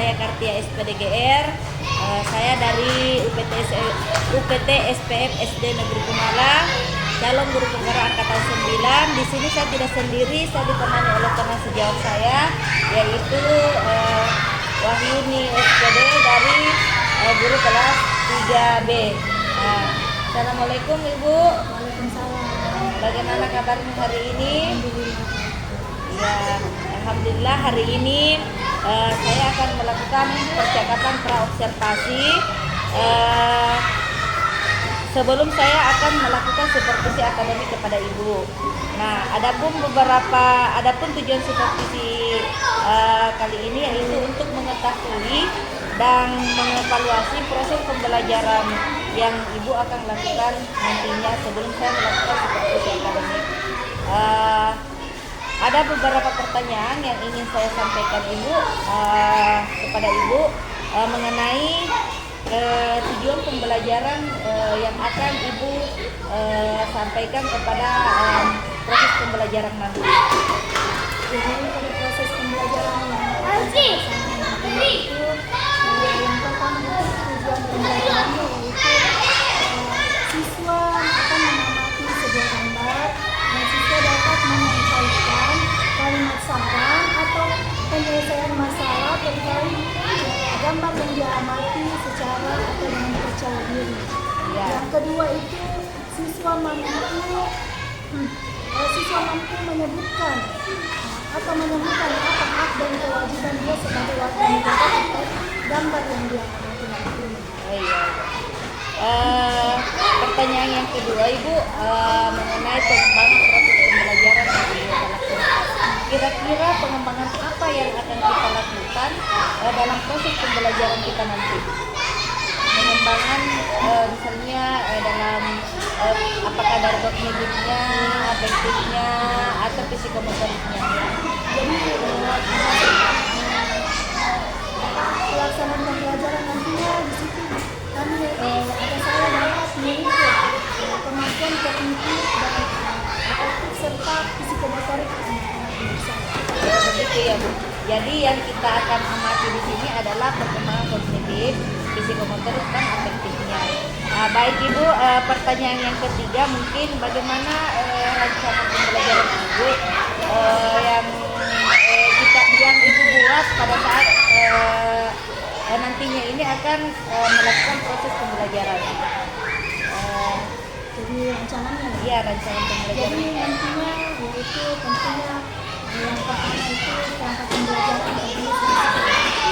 saya Kartia SPDGR. Saya dari UPT SPM SD Negeri Pemalang, calon guru penggerak angkatan 9. Di sini saya tidak sendiri, saya ditemani oleh teman sejawat saya, yaitu Wahyuni SPD dari guru kelas 3B. Assalamualaikum Ibu. Waalaikumsalam. Bagaimana kabarnya hari ini? Ya, alhamdulillah hari ini saya akan melakukan percakapan pra-observasi. Sebelum saya akan melakukan supervisi akademik kepada Ibu. Nah, adapun tujuan supervisi kali ini yaitu untuk mengetahui dan mengevaluasi proses pembelajaran yang Ibu akan lakukan nantinya sebelum saya melakukan supervisi akademik. Ada beberapa pertanyaan yang ingin saya sampaikan Ibu kepada Ibu mengenai tujuan pembelajaran yang akan Ibu sampaikan kepada proses pembelajaran nanti. Jadi pada proses pembelajaran yang itu yang pertama tujuan pembelajarannya yaitu siswa akan mengamati sebuah gambar dan siswa dapat menyampaikan kalimat saran atau penyelesaian masalah terkait gambar yang dia amati secara atau dengan percaya diri. Ya. Yang kedua itu siswa mampu menyebutkan atau menemukan apa hak dan kewajiban dia sebagai warga negara terkait gambar yang dia amati nanti. Oh, iya. Pertanyaan yang kedua Ibu mengenai pengembangan proses pembelajaran yang Ibu akan lakukan. Kira-kira pengembangan apa yang akan kita lakukan dalam proses pembelajaran kita nanti? Pengembangan misalnya dalam apakah dari kognitifnya, afektifnya, atau psikomotoriknya. Jadi pelaksanaan pembelajaran nantinya di situ kami atau saya dapat mengukur kemampuan kognitif dan afektif serta psikomotorik anak-anak dewasa. Ya, begitu ya Bu. Jadi yang kita akan amati di sini adalah perkembangan kognitif, psikomotorik dan afektifnya. Nah, baik Ibu, pertanyaan yang ketiga mungkin bagaimana rencana pembelajaran Ibu yang Ibu buat pada saat nantinya ini akan melakukan proses pembelajaran. Jadi rencananya Iya, rencana pembelajaran. jadi nantinya yaitu tentunya yang pertama itu perangkat pembelajaran tadi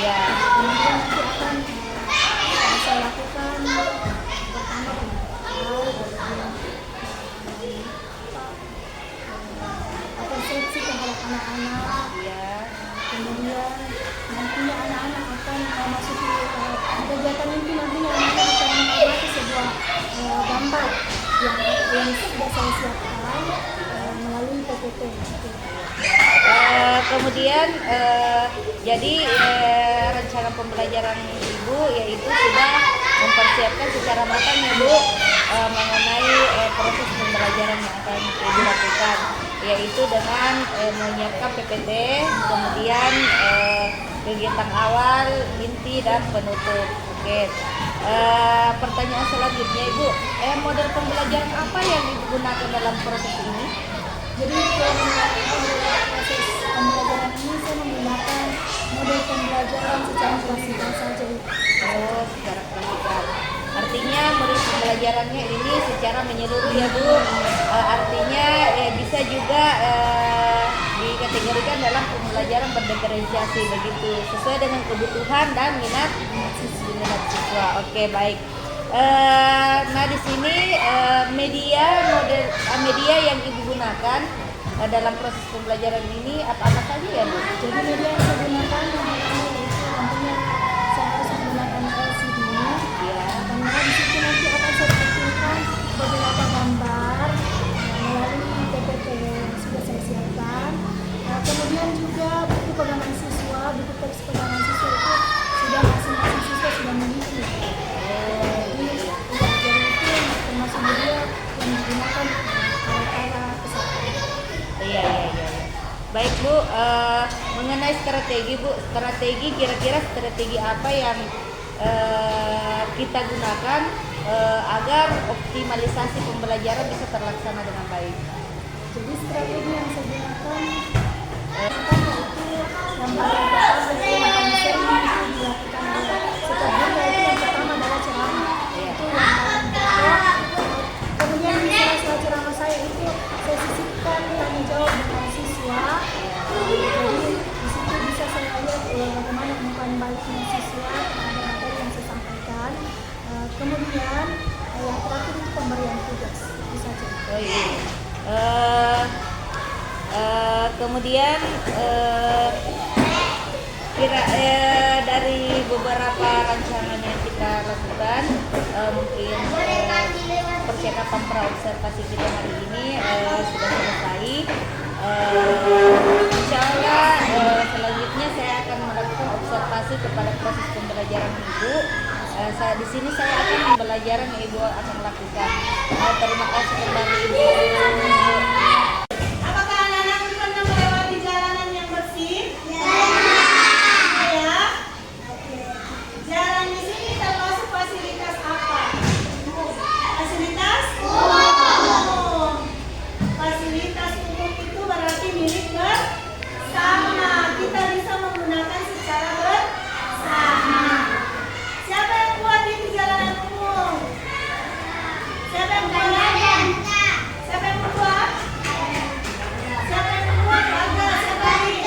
Iya. kemudian nanti akan saya lakukan pertama persepsi terhadap anak-anak. Iya. Kemudian nantinya anak-anak akan memasuki kegiatan itu, nantinya anak-anak akan mengamati sebuah gambar yang sudah saya siapkan melalui PPT. Kemudian jadi rencana pembelajaran Ibu yaitu sudah mempersiapkan secara matang ya Bu mengenai proses pembelajaran yang akan Ibu lakukan, yaitu dengan menyiapkan PPT, kemudian kegiatan awal, inti dan penutup. Oke. Pertanyaan selanjutnya Ibu, model pembelajaran apa yang Ibu gunakan dalam proses ini? Jadi proses pembelajaran ini saya menggunakan model pembelajaran secara klasikal saja. Oh, secara klasikal. Artinya model pembelajarannya ini secara menyeluruh ya Bu. Artinya bisa juga dikategorikan dalam pembelajaran berdiferensiasi begitu, sesuai dengan kebutuhan dan minat siswa. Oke, baik. Nah di sini media yang Ibu gunakan dalam proses pembelajaran ini apa saja ya Bu? Jadi media yang saya gunakan yang pertama yaitu tentunya saya harus menggunakan LCD. Ya. Karena di situ nanti akan saya tampilkan beberapa gambar melalui PPT yang sudah saya siapkan. Kemudian juga buku pegangan siswa, buku teks pegangan siswa itu sudah masing-masing siswa sudah memiliki. Jadi itu termasuk media yang digunakan para peserta. Iya. Baik Bu, mengenai mengenai strategi Bu, kira-kira strategi apa yang kita gunakan agar optimalisasi pembelajaran bisa terlaksana dengan baik. Jadi strategi yang saya gunakan yaitu yang pertama yang sering itu dilakukan oleh setiap guru, yaitu yang pertama adalah ceramah. Itu yang paling pokok. Kemudian di sela-sela ceramah saya itu saya sisipkan tanya jawab dengan siswa. Jadi di situ bisa saya lihat bagaimana umpan baliknya siswa terhadap materi yang saya sampaikan. Kemudian yang terakhir itu pemberian tugas. Itu saja. Oh iya. Kemudian dari beberapa rancangan yang kita lakukan, mungkin percakapan praobservasi kita hari ini sudah selesai. Insya Allah selanjutnya saya akan melakukan observasi kepada proses pembelajaran Ibu. Di sini saya akan pembelajaran yang Ibu akan lakukan. Terima kasih kembali Ibu. Apakah anak-anak pernah melewati jalanan yang bersih? Ya. Jalan di sini termasuk fasilitas apa? Fasilitas umum. Fasilitas umum itu berarti milik bersama. Kita bisa menggunakan secara bersama. Siapa yang kuat di jalanan umum? Siapa yang kuat? Siapa yang kuat? Siapa yang kuat? Warga. Siapa lagi?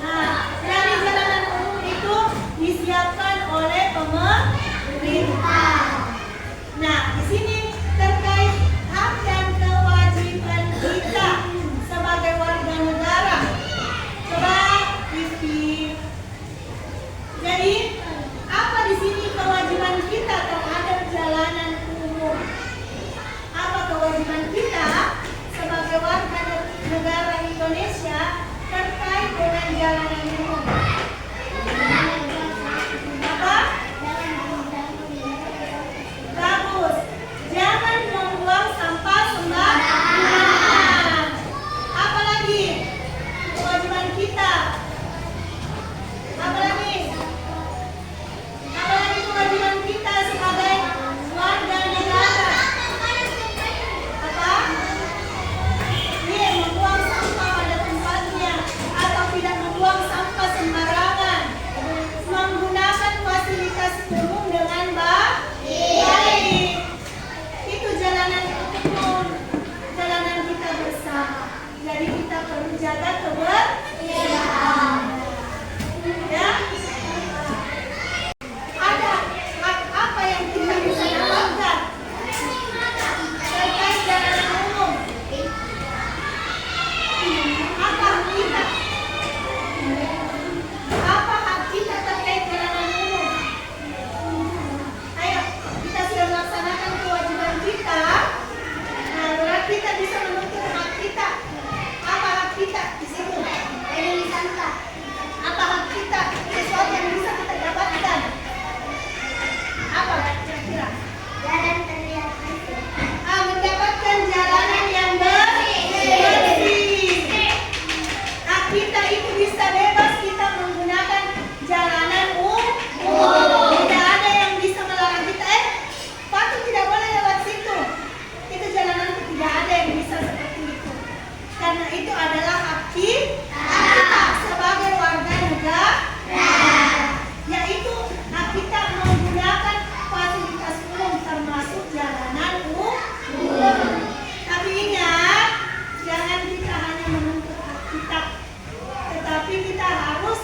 Nah, dari jalanan umum itu disiapkan oleh pemerintah. Nah, di sini terkait hak dan kewajiban kita sebagai warga negara. Coba review. Jadi, apa di sini kewajiban kita terhadap jalanan umum? Apa kewajiban kita sebagai warga negara Indonesia terkait dengan jalanan umum? Apa? Bagus. Jangan membuang sampah sembarangan. Apa lagi? Kewajiban kita. Apa lagi? Apalagi kewajiban kita sebagai warga negara? Apa? Iya, membuang sampah pada tempatnya atau tidak membuang sampah sembarangan. Menggunakan fasilitas umum dengan baik. Itu jalanan umum, jalanan kita bersama. Jadi kita perlu jaga kebersihan. Ya. Ada hak apa yang kita bisa dapatkan terkait jalanan umum? Apa hak kita? Apa hak kita terkait jalanan umum? Ayo, kita sudah melaksanakan kewajiban kita. Nah, berarti kita bisa menuntut hak kita. Apa hak kita di situ? Apa hak kita? Sesuatu yang bisa kita dapatkan. Apa kira-kira? Mendapatkan jalanan yang bersih. Hak kita itu bisa bebas kita menggunakan jalanan umum. Tidak ada yang bisa melarang kita. Patut tidak boleh lewat situ. Itu jalanan itu tidak ada yang bisa seperti itu. Karena itu adalah hak kita sebagai warga negara. Yaitu hak kita menggunakan fasilitas umum termasuk jalanan umum. Tapi ingat, jangan kita hanya menuntut hak kita, tetapi kita harus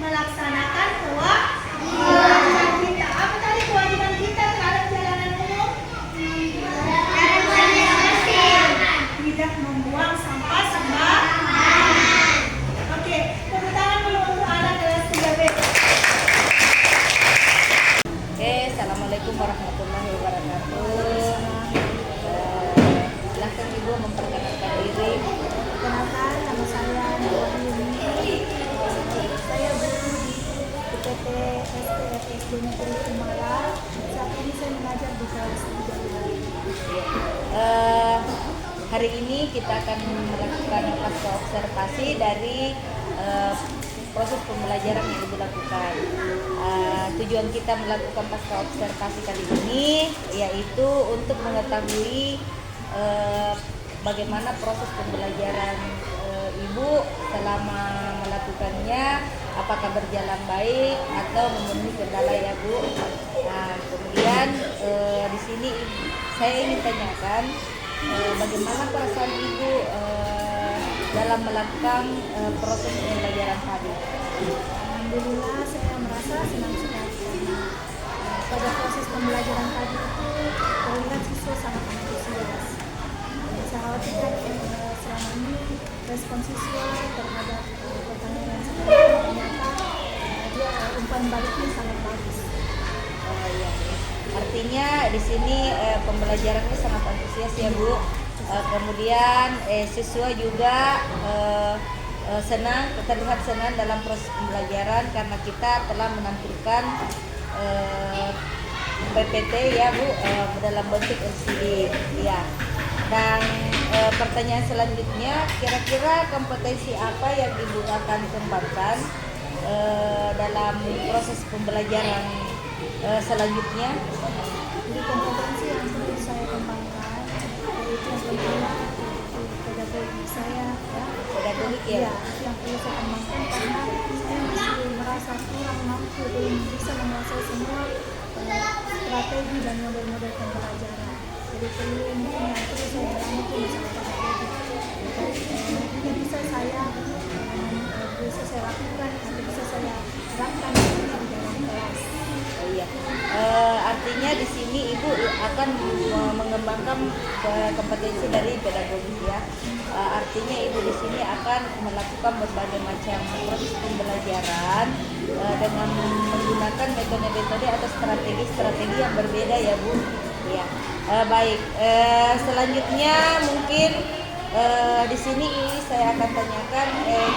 melaksanakan kewajiban kita. Apa tadi kewajiban kita terhadap jalanan umum? Tidak membuang sampah sembarangan. Oke, tepuk tangan dulu untuk anak kelas 3B. Oke, assalamualaikum warahmatullahi wabarakatuh. Silahkan Ibu memperkenalkan diri. Perkenalkan, nama saya Nurwahini. Saya guru di UPT STFSD Negeri Kumala. Saat ini saya mengajar di kelas 3. Hari ini kita akan melakukan fase observasi dari proses pembelajaran yang Ibu lakukan. Tujuan kita melakukan pasca observasi kali ini yaitu untuk mengetahui bagaimana proses pembelajaran Ibu selama melakukannya, apakah berjalan baik atau memenuhi kendala ya Bu. Nah, kemudian di sini saya ingin tanyakan bagaimana perasaan Ibu dalam melakukan proses pembelajaran tadi. Alhamdulillah saya merasa senang sekali karena pada proses pembelajaran tadi itu terlihat siswa sangat antusias. Saya khawatirkan selama ini respon siswa terhadap pertanyaan yang saya ternyata dia umpan baliknya sangat bagus. Oh iya. Artinya di sini pembelajarannya sangat antusias ya Bu. Kemudian siswa juga senang, terlihat senang dalam proses pembelajaran karena kita telah menampilkan PPT ya Bu dalam bentuk LCD ya. Dan pertanyaan selanjutnya, kira-kira kompetensi apa yang Ibu akan kembangkan dalam proses pembelajaran selanjutnya? Jadi kompetensi yang perlu saya kembangkan yaitu yang pertama pedagogik saya ya. Pedagogik ya? Iya, itu yang perlu saya kembangkan karena saya masih merasa kurang mampu belum bisa menguasai semua strategi dan model-model pembelajaran. Jadi perlu mungkin yang perlu saya dalami itu masalah pedagogik. Nantinya bisa saya lakukan atau bisa saya terapkan di dalam kelas. Oh iya. Artinya di sini Ibu akan mengembangkan kompetensi dari pedagogik ya. Artinya Ibu di sini akan melakukan berbagai macam proses pembelajaran dengan menggunakan metode-metode atau strategi-strategi yang berbeda ya Bu. Ya. Baik. Selanjutnya mungkin di sini saya akan tanyakan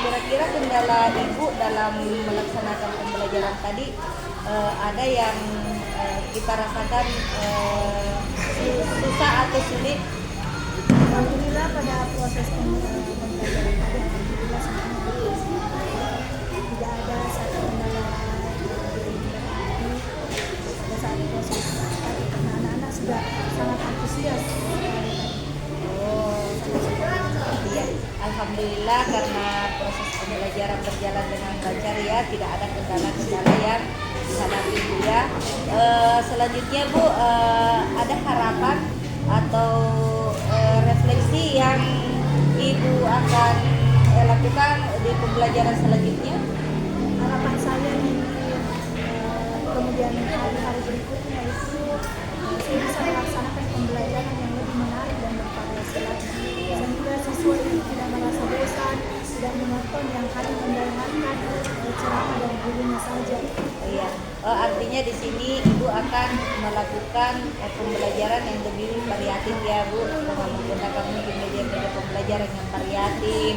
kira-kira kendala Ibu dalam melaksanakan pembelajaran tadi ada yang kita rasakan susah atau sulit? Alhamdulillah pada proses pembelajaran tadi alhamdulillah semuanya bagus. Tidak ada satu kendala pada saat proses tadi karena anak-anak sudah sangat antusias. Oh, iya. Alhamdulillah karena proses pembelajaran berjalan dengan lancar ya, tidak ada kendala-kendala yang dihadapi Bu ya. Selanjutnya Bu, ada harapan atau refleksi yang Ibu akan lakukan di pembelajaran selanjutnya? Harapan saya di kemudian hari-hari berikutnya itu saya bisa melaksanakan pembelajaran yang lebih menarik dan bervariasi lagi sehingga siswa itu tidak merasa bosan, tidak monoton yang hanya mendengarkan ceramah dari gurunya saja. Iya. Artinya di sini Ibu akan melakukan pembelajaran yang lebih variatif ya Bu, dengan menggunakan media-media pembelajaran yang variatif,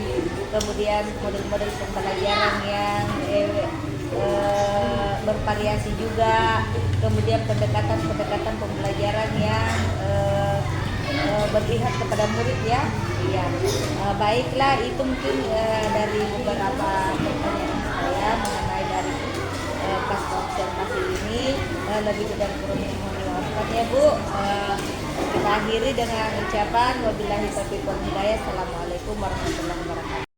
kemudian model-model pembelajaran yang bervariasi juga, kemudian pendekatan pembelajaran yang berpihak kepada murid ya. Iya. Baiklah, itu mungkin dari beberapa pertanyaan saya mengenai dari pasca observasi ini. Lebih dan kurangnya mohon dimaafkan ya Bu. Kita akhiri dengan ucapan wabillahi taufiq wal hidayah. Assalamualaikum warahmatullahi wabarakatuh.